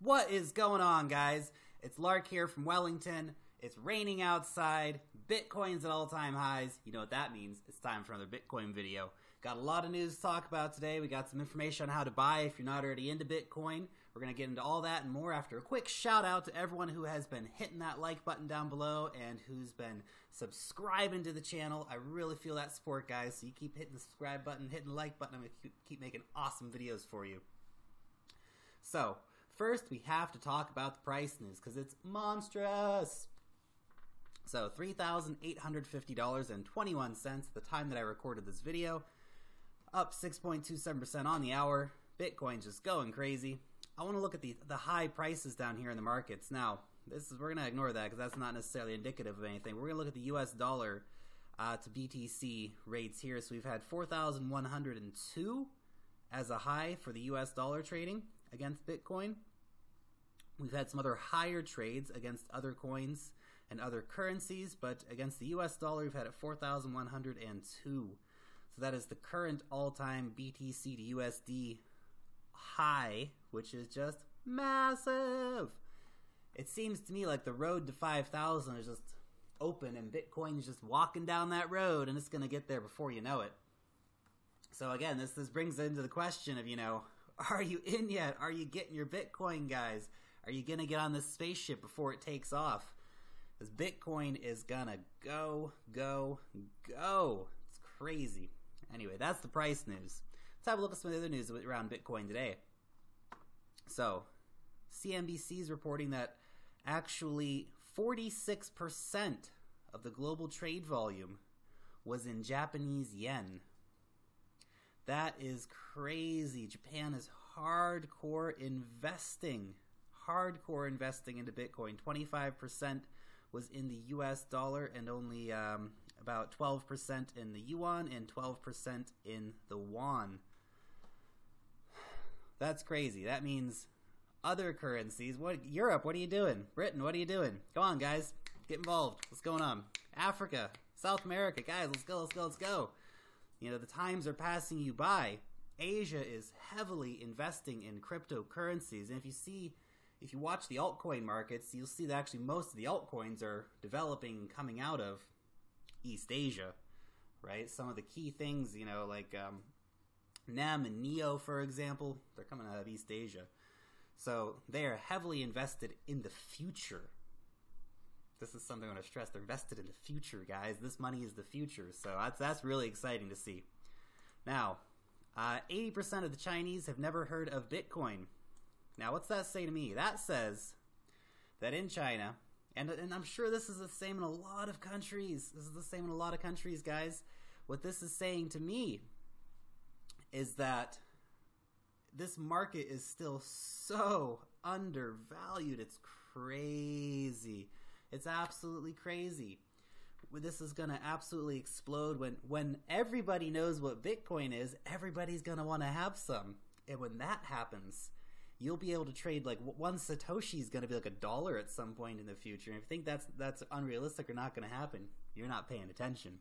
What is going on, guys? It's Lark here from Wellington. It's raining outside. Bitcoin's at all-time highs. You know what that means. It's time for another Bitcoin video. Got a lot of news to talk about today. We got some information on how to buy if you're not already into Bitcoin. We're going to get into all that and more after a quick shout out to everyone who has been hitting that like button down below and who's been subscribing to the channel. I really feel that support, guys. So you keep hitting the subscribe button, hitting the like button. I'm going to keep making awesome videos for you. So, first we have to talk about the price news because it's monstrous. So $3,850.21 at the time that I recorded this video, up 6.27% on the hour. Bitcoin's just going crazy. I want to look at the high prices down here in the markets. Now, we're going to ignore that because that's not necessarily indicative of anything. We're going to look at the US dollar to BTC rates here. So we've had 4,102 as a high for the US dollar trading against Bitcoin. We've had some other higher trades against other coins and other currencies, but against the US dollar, we've had it 4,102. So that is the current all-time BTC to USD high, which is just massive. It seems to me like the road to 5,000 is just open and Bitcoin is just walking down that road and it's going to get there before you know it. So again, this brings into the question of, are you in yet? Are you getting your Bitcoin, guys? Are you going to get on this spaceship before it takes off? Because Bitcoin is going to go. It's crazy. Anyway, that's the price news. Let's have a look at some of the other news around Bitcoin today. So, CNBC is reporting that actually 46% of the global trade volume was in Japanese yen. That is crazy. Japan is hardcore investing into Bitcoin. 25% was in the US dollar and only about 12% in the yuan and 12% in the won. That's crazy. That means other currencies. Europe, what are you doing? Britain, what are you doing? Come on, guys. Get involved. What's going on? Africa, South America. Guys, let's go. The times are passing you by. Asia is heavily investing in cryptocurrencies. And if you watch the altcoin markets, you'll see that actually most of the altcoins are developing coming out of East Asia, right? Some of the key things, like NEM and NEO, for example, they're coming out of East Asia. So they are heavily invested in the future. This is something I want to stress. They're invested in the future, guys. This money is the future. So that's really exciting to see. Now, 80% of the Chinese have never heard of Bitcoin. Now, what's that say to me? That says that in China, and I'm sure this is the same in a lot of countries. This is the same in a lot of countries, guys. What this is saying to me is that this market is still so undervalued. It's crazy. It's absolutely crazy. This is going to absolutely explode when everybody knows what Bitcoin is. Everybody's going to want to have some. And when that happens, you'll be able to trade like one Satoshi is going to be like $1 at some point in the future. And if you think that's unrealistic or not going to happen, you're not paying attention.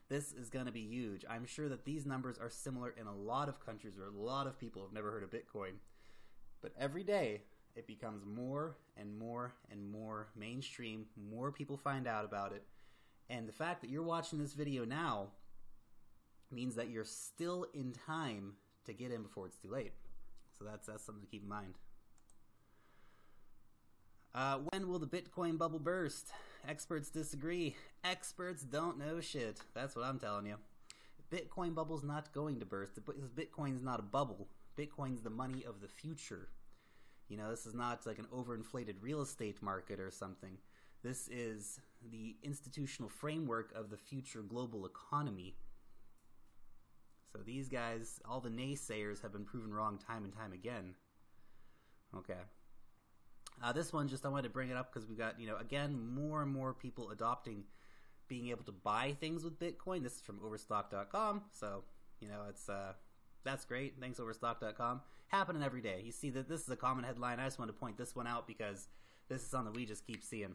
This is going to be huge. I'm sure that these numbers are similar in a lot of countries where a lot of people have never heard of Bitcoin. But every day, it becomes more and more and more mainstream. More people find out about it. And the fact that you're watching this video now means that you're still in time to get in before it's too late. So that's something to keep in mind. When will the Bitcoin bubble burst? Experts disagree. Experts don't know shit. That's what I'm telling you. Bitcoin bubble's not going to burst because Bitcoin's not a bubble. Bitcoin's the money of the future. This is not like an overinflated real estate market or something. This is the institutional framework of the future global economy. So these guys, all the naysayers have been proven wrong time and time again. Okay. This one, I wanted to bring it up because we've got, again, more and more people adopting being able to buy things with Bitcoin. This is from Overstock.com. So, that's great. Thanks, Overstock.com. Happening every day. You see that this is a common headline. I just wanted to point this one out because this is something we just keep seeing.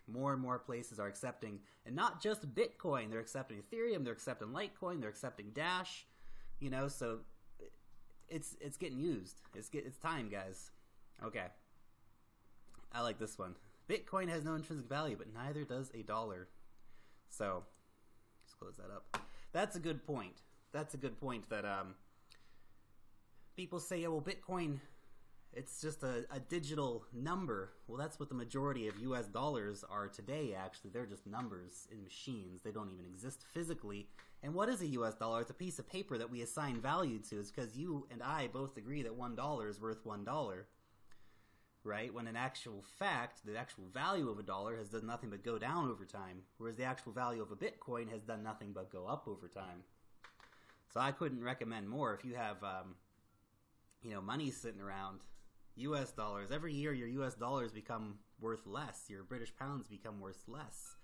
More and more places are accepting, and not just Bitcoin. They're accepting Ethereum. They're accepting Litecoin. They're accepting Dash. So it's getting used. It's time, guys. Okay. I like this one. Bitcoin has no intrinsic value, but neither does a dollar. So, just close that up. That's a good point. That's a good point that people say, yeah, well, Bitcoin, it's just a digital number. Well, that's what the majority of US dollars are today, actually. They're just numbers in machines. They don't even exist physically. And what is a US dollar? It's a piece of paper that we assign value to. It's because you and I both agree that $1 is worth $1. Right? When in actual fact, the actual value of a dollar has done nothing but go down over time, whereas the actual value of a Bitcoin has done nothing but go up over time. So I couldn't recommend more. If you have, money sitting around, U.S. dollars, every year your U.S. dollars become worth less. Your British pounds become worth less.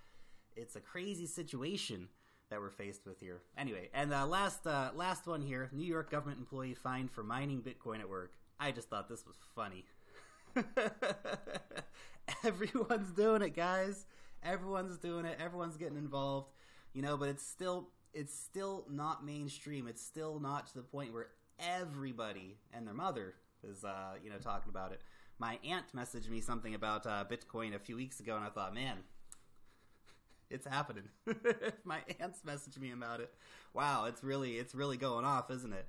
It's a crazy situation that we're faced with here. Anyway, and last one here, New York government employee fined for mining Bitcoin at work. I just thought this was funny. Everyone's doing it, guys. Everyone's doing it. Everyone's getting involved. But it's still not mainstream. It's still not to the point where everybody and their mother is talking about it. My aunt messaged me something about Bitcoin a few weeks ago, and I thought, man, it's happening. My aunt's messaged me about it. Wow, it's really going off, isn't it?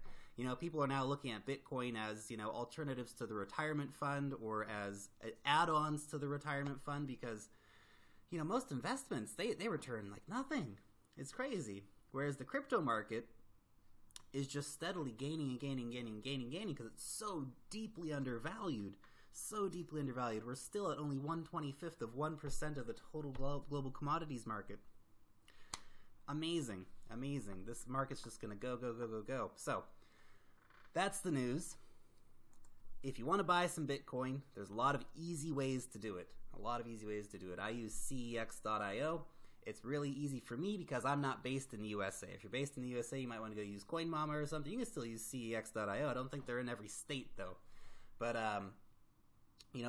People are now looking at Bitcoin as, alternatives to the retirement fund or as add-ons to the retirement fund because, most investments, they return like nothing. It's crazy. Whereas the crypto market is just steadily gaining and gaining because it's so deeply undervalued. So deeply undervalued. We're still at only 1/25th of 1% of the total global commodities market. Amazing. This market's just going to go. So, that's the news. If you want to buy some Bitcoin, there's a lot of easy ways to do it. I use cex.io. It's really easy for me because I'm not based in the USA. If you're based in the USA, you might want to go use Coinmama or something. You can still use cex.io. I don't think they're in every state, though. But,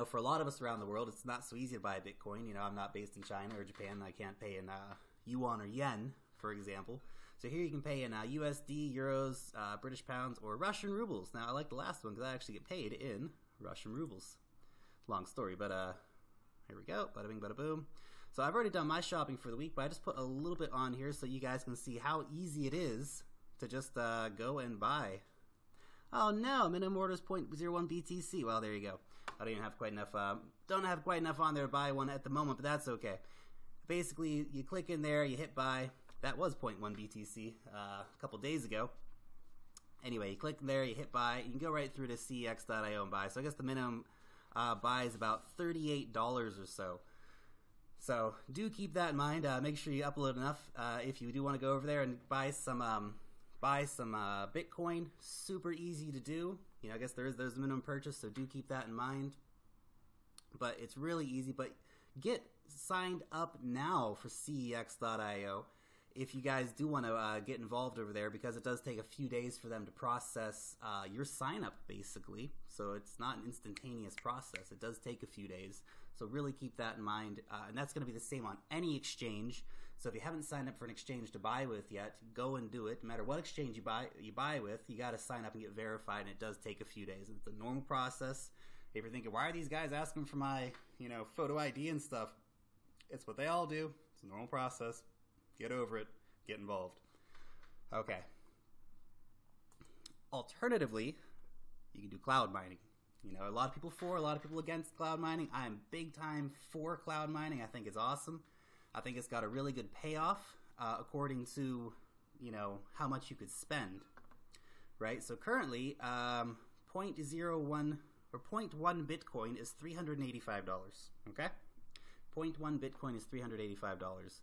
for a lot of us around the world, it's not so easy to buy Bitcoin. I'm not based in China or Japan. I can't pay in yuan or yen, for example. So here you can pay in USD, Euros, British Pounds, or Russian Rubles. Now, I like the last one because I actually get paid in Russian Rubles. Long story, but here we go. Bada bing, bada boom. So I've already done my shopping for the week, but I just put a little bit on here so you guys can see how easy it is to just go and buy. Oh no, minimum order is 0.01 BTC. Well, there you go. I don't even have quite enough. Don't have quite enough on there to buy one at the moment, but that's okay. Basically, you click in there, you hit buy. That was 0.1 BTC a couple days ago. Anyway, you click there, you hit buy. You can go right through to cex.io and buy. So I guess the minimum buy is about $38 or so. So do keep that in mind. Make sure you upload enough if you do want to go over there and buy some Bitcoin. Super easy to do. I guess there's a minimum purchase, so do keep that in mind. But it's really easy. But get signed up now for cex.io if you guys do want to get involved over there, because it does take a few days for them to process your sign up, basically. So it's not an instantaneous process. It does take a few days. So really keep that in mind. And that's going to be the same on any exchange. So if you haven't signed up for an exchange to buy with yet, go and do it. No matter what exchange you buy with, you got to sign up and get verified, and it does take a few days. It's a normal process. If you're thinking, why are these guys asking for my, photo ID and stuff? It's what they all do. It's a normal process. Get over it. Get involved. Okay. Alternatively, you can do cloud mining. A lot of people for, a lot of people against cloud mining. I am big time for cloud mining. I think it's awesome. I think it's got a really good payoff according to, how much you could spend. Right? So currently, 0.01 or 0.1 Bitcoin is $385. Okay? 0.1 Bitcoin is $385.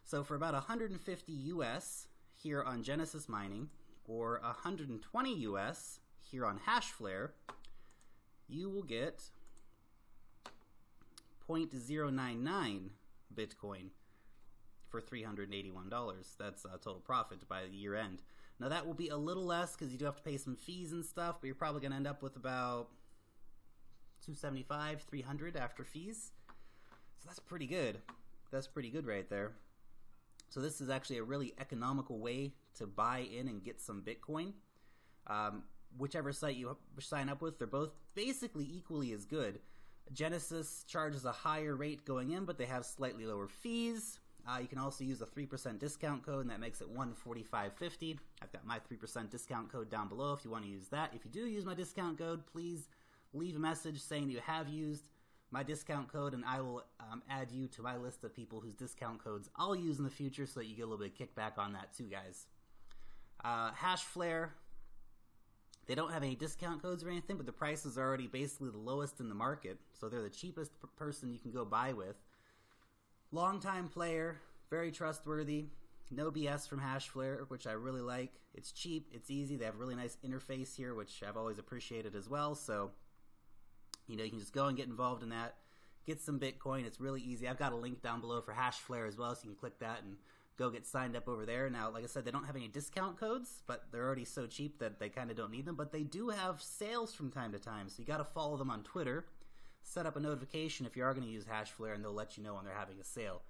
So for about 150 US here on Genesis Mining, or 120 US here on Hashflare, you will get 0.099 Bitcoin for $381. That's total profit by the year end. Now that will be a little less because you do have to pay some fees and stuff, but you're probably going to end up with about $275, $300 after fees. So that's pretty good. That's pretty good right there. So this is actually a really economical way to buy in and get some Bitcoin. whichever site you sign up with, they're both basically equally as good. Genesis charges a higher rate going in, but they have slightly lower fees. You can also use a 3% discount code, and that makes it $145.50. I've got my 3% discount code down below if you want to use that. If you do use my discount code, please leave a message saying that you have used my discount code, and I will add you to my list of people whose discount codes I'll use in the future so that you get a little bit of kickback on that too, guys. Hashflare, they don't have any discount codes or anything, but the prices are already basically the lowest in the market, so they're the cheapest person you can go buy with. Long-time player, very trustworthy, no BS from Hashflare, which I really like. It's cheap, it's easy, they have a really nice interface here, which I've always appreciated as well, so you can just go and get involved in that, get some Bitcoin. It's really easy. I've got a link down below for Hashflare as well, so you can click that and go get signed up over there. Now, like I said, they don't have any discount codes, but they're already so cheap that they kind of don't need them, but they do have sales from time to time, so you got to follow them on Twitter. Set up a notification if you are going to use Hashflare, and they'll let you know when they're having a sale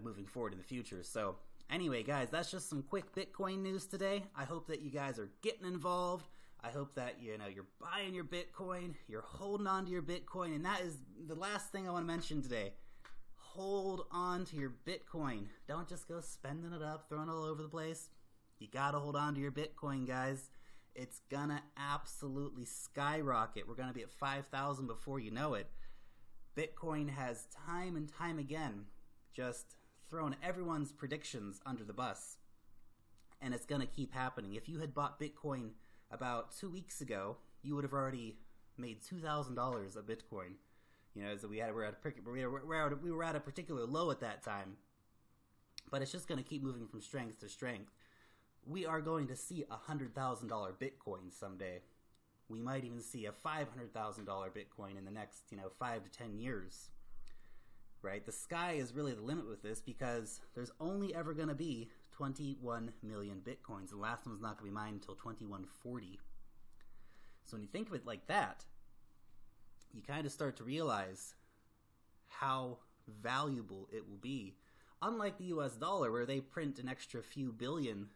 moving forward in the future. So anyway, guys, that's just some quick Bitcoin news today. I hope that you guys are getting involved. I hope that you're buying your Bitcoin, you're holding on to your Bitcoin, and that is the last thing I want to mention today. Hold on to your Bitcoin. Don't just go spending it up, throwing it all over the place. You got to hold on to your Bitcoin, guys. It's gonna absolutely skyrocket. We're gonna be at 5,000 before you know it. Bitcoin has time and time again just thrown everyone's predictions under the bus, and it's gonna keep happening. If you had bought Bitcoin about 2 weeks ago, you would have already made $2,000 a Bitcoin. So we were at a particular low at that time, but it's just gonna keep moving from strength to strength. We are going to see a $100,000 Bitcoin someday. We might even see a $500,000 Bitcoin in the next, 5 to 10 years. Right? The sky is really the limit with this because there's only ever going to be 21 million Bitcoins. The last one's not going to be mined until 2140. So when you think of it like that, you kind of start to realize how valuable it will be. Unlike the US dollar, where they print an extra few billion,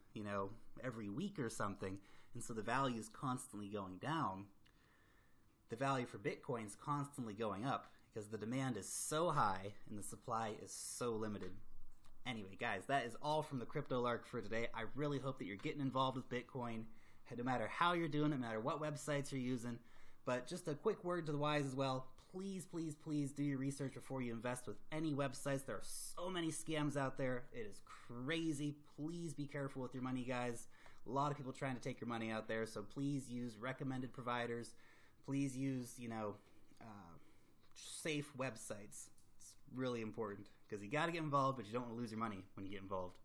every week or something, and so the value is constantly going down, the value for Bitcoin is constantly going up because the demand is so high and the supply is so limited. Anyway, guys, that is all from the Crypto Lark for today. I really hope that you're getting involved with Bitcoin, no matter how you're doing it, no matter what websites you're using. But just a quick word to the wise as well. Please, please, please do your research before you invest with any websites. There are so many scams out there. It is crazy. Please be careful with your money, guys. A lot of people trying to take your money out there, so please use recommended providers. Please use, safe websites. It's really important because you got to get involved, but you don't want to lose your money when you get involved.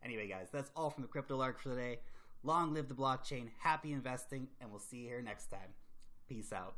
Anyway, guys, that's all from the Crypto Lark for today. Long live the blockchain. Happy investing, and we'll see you here next time. Peace out.